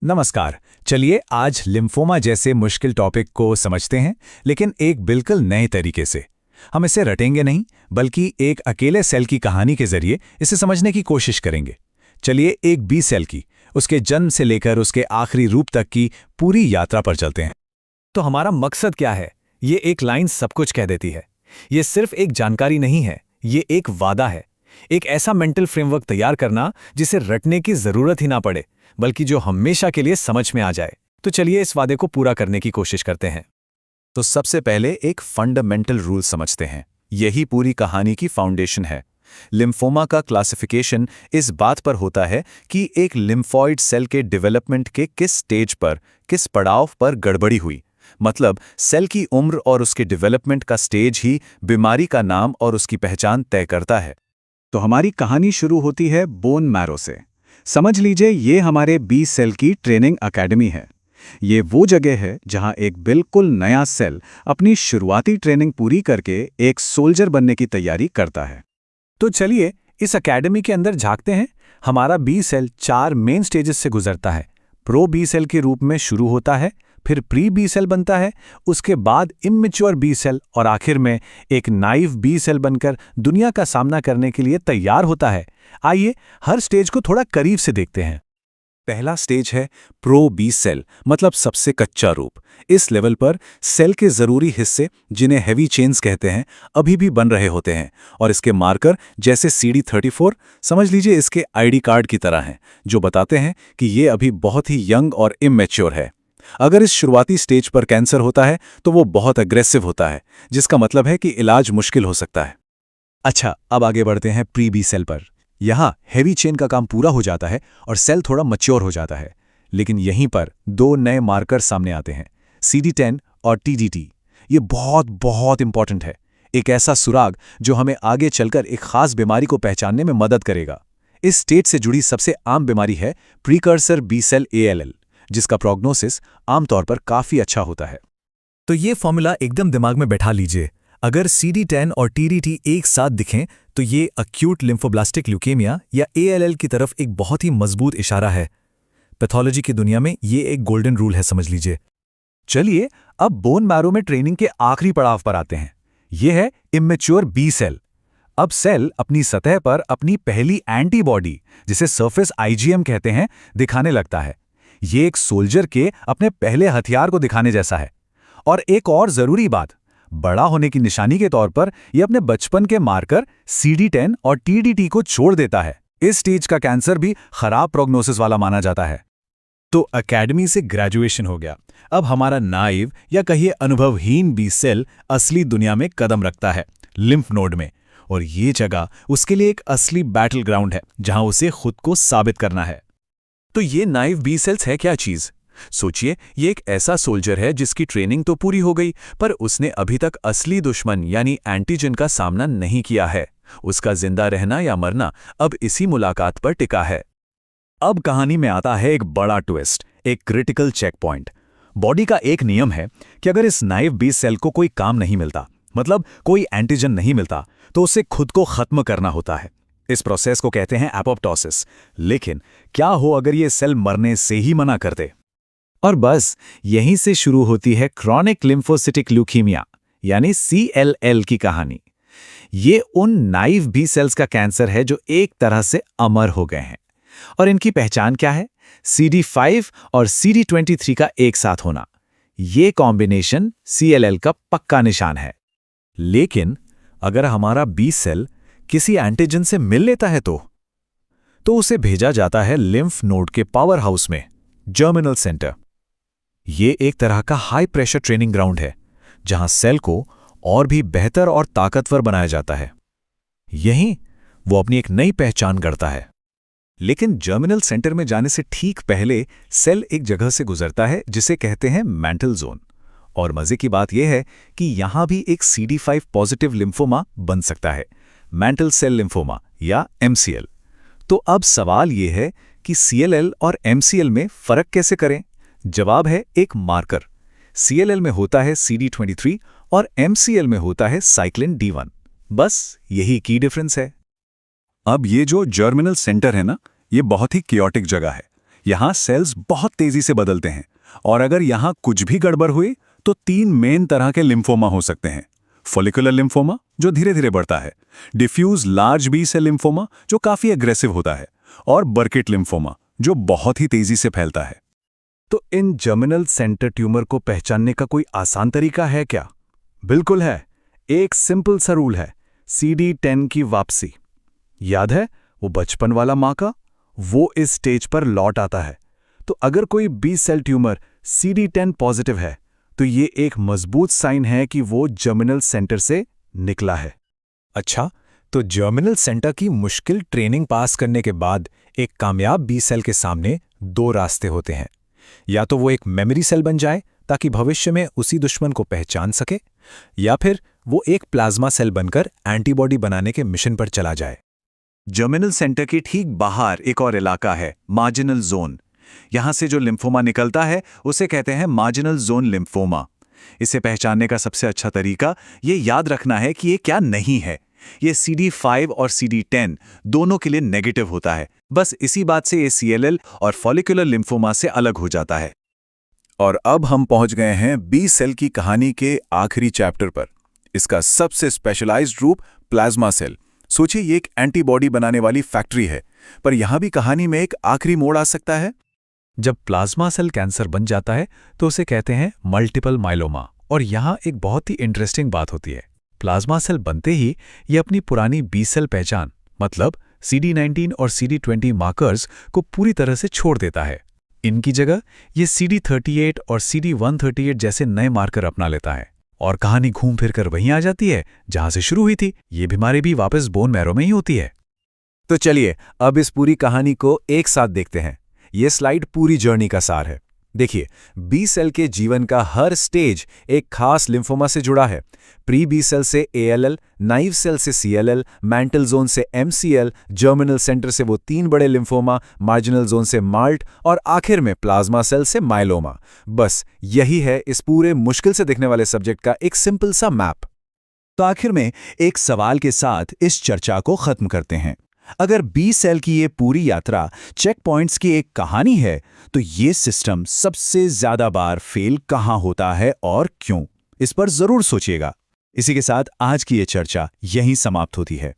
नमस्कार। चलिए आज लिम्फोमा जैसे मुश्किल टॉपिक को समझते हैं, लेकिन एक बिल्कुल नए तरीके से। हम इसे रटेंगे नहीं, बल्कि एक अकेले सेल की कहानी के जरिए इसे समझने की कोशिश करेंगे। चलिए एक बी सेल की, उसके जन्म से लेकर उसके आखिरी रूप तक की पूरी यात्रा पर चलते हैं। तो हमारा मकसद क्या है? ये एक लाइन सब कुछ कह देती है। ये सिर्फ एक जानकारी नहीं है, ये एक वादा है। एक ऐसा मेंटल फ्रेमवर्क तैयार करना जिसे रटने की जरूरत ही ना पड़े, बल्कि जो हमेशा के लिए समझ में आ जाए। तो चलिए इस वादे को पूरा करने की कोशिश करते हैं। तो सबसे पहले एक फंडामेंटल रूल समझते हैं। यही पूरी कहानी की फाउंडेशन है। लिम्फोमा का क्लासिफिकेशन इस बात पर होता है कि एक लिम्फॉइड सेल के डेवलपमेंट के किस स्टेज पर, किस पड़ाव पर गड़बड़ी हुई। मतलब सेल की उम्र और उसके डेवलपमेंट का स्टेज ही बीमारी का नाम और उसकी पहचान तय करता है। तो हमारी कहानी शुरू होती है बोन मैरो से। समझ लीजिए ये हमारे बी सेल की ट्रेनिंग एकेडमी है। ये वो जगह है जहां एक बिल्कुल नया सेल अपनी शुरुआती ट्रेनिंग पूरी करके एक सोल्जर बनने की तैयारी करता है। तो चलिए इस एकेडमी के अंदर झांकते हैं। हमारा बी सेल 4 मेन स्टेजेस से गुजरता है। प्रो बी सेल के रूप में शुरू होता है, फिर प्री बी सेल बनता है, उसके बाद इमैच्योर बी सेल और आखिर में एक नाइव बी सेल बनकर दुनिया का सामना करने के लिए तैयार होता है। आइए हर स्टेज को थोड़ा करीब से देखते हैं। पहला स्टेज है प्रो बी सेल, मतलब सबसे कच्चा रूप। इस लेवल पर सेल के जरूरी हिस्से, जिन्हें हेवी चेन्स कहते हैं, अभी भी बन रहे होते हैं और इसके मार्कर जैसे CD34 समझ लीजिए इसके आईडी कार्ड की तरह हैं, जो बताते हैं कि ये अभी बहुत ही यंग और इमैच्योर है। अगर इस शुरुआती स्टेज पर कैंसर होता है तो वो बहुत अग्रेसिव होता है, जिसका मतलब है कि इलाज मुश्किल हो सकता है। अच्छा, अब आगे बढ़ते हैं प्री बी सेल पर। यहाँ हेवी चेन का काम पूरा हो जाता है और सेल थोड़ा मैच्योर हो जाता है। लेकिन यहीं पर दो नए मार्कर सामने आते हैं, CD10 और TDT। ये बहुत बहुत इंपॉर्टेंट है। एक ऐसा सुराग जो हमें आगे चलकर एक खास बीमारी को पहचानने में मदद करेगा। इस स्टेज से जुड़ी सबसे आम बीमारी है प्रीकर्सर बी सेल ALL, जिसका प्रोग्नोसिस आमतौर पर काफी अच्छा होता है। तो ये फॉर्मूला एकदम दिमाग में बैठा लीजिए। अगर CD10 और TDT एक साथ दिखें तो ये अक्यूट लिम्फोब्लास्टिक ल्यूकेमिया या ALL की तरफ एक बहुत ही मजबूत इशारा है। पैथोलॉजी की दुनिया में ये एक गोल्डन रूल है, समझ लीजिए। चलिए अब बोन मैरो में ट्रेनिंग के आखिरी पड़ाव पर आते हैं। यह है इमैच्योर बी सेल। अब सेल अपनी सतह पर अपनी पहली एंटीबॉडी, जिसे सरफेस IgM कहते हैं, दिखाने लगता है। ये एक सोल्जर के अपने पहले हथियार को दिखाने जैसा है। और एक और जरूरी बात, बड़ा होने की निशानी के तौर पर यह अपने बचपन के मार्कर CD10 और TDT को छोड़ देता है। इस स्टेज का कैंसर भी खराब प्रोग्नोसिस वाला माना जाता है। तो एकेडमी से ग्रेजुएशन हो गया। अब हमारा नाइव या कहिए अनुभवहीन बी सेल असली दुनिया में कदम रखता है, लिम्फ नोड में। और ये जगह उसके लिए एक असली बैटल ग्राउंड है, जहां उसे खुद को साबित करना है। तो ये नाइव बी सेल्स है क्या चीज? सोचिए, ये एक ऐसा सोल्जर है जिसकी ट्रेनिंग तो पूरी हो गई, पर उसने अभी तक असली दुश्मन यानी एंटीजन का सामना नहीं किया है। उसका जिंदा रहना या मरना अब इसी मुलाकात पर टिका है। अब कहानी में आता है एक बड़ा ट्विस्ट, एक क्रिटिकल चेक पॉइंट। बॉडी का एक नियम है कि अगर इस नाइव बी सेल को कोई काम नहीं मिलता, मतलब कोई एंटीजन नहीं मिलता, तो उसे खुद को खत्म करना होता है। इस प्रोसेस को कहते हैं एपोप्टोसिस। लेकिन क्या हो अगर ये सेल मरने से ही मना कर दे? और बस यहीं से शुरू होती है क्रॉनिक लिम्फोसिटिक ल्यूकीमिया यानी CLL की कहानी। ये उन नाइव बी सेल्स का कैंसर है जो एक तरह से अमर हो गए हैं। और इनकी पहचान क्या है? CD5 और CD23 का एक साथ होना। ये कॉम्बिनेशन CLL का पक्का निशान है। लेकिन अगर हमारा बी सेल किसी एंटीजन से मिल लेता है तो उसे भेजा जाता है लिम्फ नोड के पावर हाउस में, जर्मिनल सेंटर। ये एक तरह का हाई प्रेशर ट्रेनिंग ग्राउंड है, जहां सेल को और भी बेहतर और ताकतवर बनाया जाता है। यहीं वो अपनी एक नई पहचान गढ़ता है। लेकिन जर्मिनल सेंटर में जाने से ठीक पहले सेल एक जगह से गुजरता है जिसे कहते हैं मैंटल जोन। और मजे की बात यह है कि यहां भी एक CD5 पॉजिटिव लिम्फोमा बन सकता है, मैंटल सेल लिम्फोमा या MCL। तो अब सवाल यह है कि CLL और MCL में फर्क कैसे करें? जवाब है एक मार्कर। CLL में होता है CD23 और MCL में होता है साइक्लिन D1। बस यही की डिफरेंस है। अब ये जो जर्मिनल सेंटर है ना, ये बहुत ही कियोटिक जगह है। यहाँ सेल्स बहुत तेजी से बदलते हैं और अगर यहाँ कुछ भी गड़बड़ हुई तो 3 मेन तरह के लिम्फोमा हो सकते हैं। फॉलिकुलर लिम्फोमा जो धीरे धीरे बढ़ता है, diffuse large B cell lymphoma जो काफी एग्रेसिव होता है, और बर्किट लिम्फोमा जो बहुत ही तेजी से फैलता है। तो इन जर्मिनल सेंटर ट्यूमर को पहचानने का कोई आसान तरीका है क्या? बिल्कुल है। एक सिंपल सा रूल है, CD10 की वापसी। याद है वो बचपन वाला माँ का? वो इस स्टेज पर लौट आता है। तो अगर कोई B cell tumour CD10 positive है तो ये एक मजबूत साइन है कि वो जर्मिनल सेंटर से निकला है। अच्छा, तो जर्मिनल सेंटर की मुश्किल ट्रेनिंग पास करने के बाद एक कामयाब बी सेल के सामने 2 रास्ते होते हैं। या तो वो एक मेमोरी सेल बन जाए ताकि भविष्य में उसी दुश्मन को पहचान सके, या फिर वो एक प्लाज्मा सेल बनकर एंटीबॉडी बनाने के मिशन पर चला जाए। जर्मिनल सेंटर के ठीक बाहर एक और इलाका है, मार्जिनल जोन। यहां से जो लिम्फोमा निकलता है उसे कहते हैं मार्जिनल जोन लिम्फोमा। इसे पहचानने का सबसे अच्छा तरीका ये याद रखना है कि ये क्या नहीं है। ये CD5 और CD10 दोनों के लिए नेगेटिव होता है। बस इसी बात से ये CLL और फॉलिकुलर लिम्फोमा से अलग हो जाता है। और अब हम पहुंच गए हैं बी सेल की कहानी के आखिरी चैप्टर पर। इसका सबसे स्पेशलाइज्ड रूप प्लाज्मा सेल। सोचिए ये एक एंटीबॉडी बनाने वाली फैक्ट्री है, पर यहां भी कहानी में एक आखिरी मोड़ आ सकता है। जब प्लाज्मा सेल कैंसर बन जाता है तो उसे कहते हैं मल्टीपल माइलोमा। और यहाँ एक बहुत ही इंटरेस्टिंग बात होती है। प्लाज्मा सेल बनते ही ये अपनी पुरानी बी सेल पहचान मतलब CD19 और CD20 मार्कर्स को पूरी तरह से छोड़ देता है। इनकी जगह ये CD38 और CD138 जैसे नए मार्कर अपना लेता है और कहानी घूम फिर कर वहीं आ जाती है जहां से शुरू हुई थी। ये बीमारी भी वापस बोन मैरो में ही होती है। तो चलिए अब इस पूरी कहानी को एक साथ देखते हैं। ये स्लाइड पूरी जर्नी का सार है। देखिए, बी सेल के जीवन का हर स्टेज एक खास लिम्फोमा से जुड़ा है। प्री बी सेल से ALL, नाइव सेल से CLL, मैंटल जोन से MCL, जर्मिनल सेंटर से वो 3 बड़े लिम्फोमा, मार्जिनल जोन से माल्ट और आखिर में प्लाज्मा सेल से माइलोमा। बस यही है इस पूरे मुश्किल से दिखने वाले सब्जेक्ट का एक सिंपल सा मैप। तो आखिर में एक सवाल के साथ इस चर्चा को खत्म करते हैं। अगर बी सेल की ये पूरी यात्रा चेक पॉइंट्स की एक कहानी है, तो ये सिस्टम सबसे ज्यादा बार फेल कहाँ होता है और क्यों? इस पर जरूर सोचिएगा। इसी के साथ आज की ये चर्चा यहीं समाप्त होती है।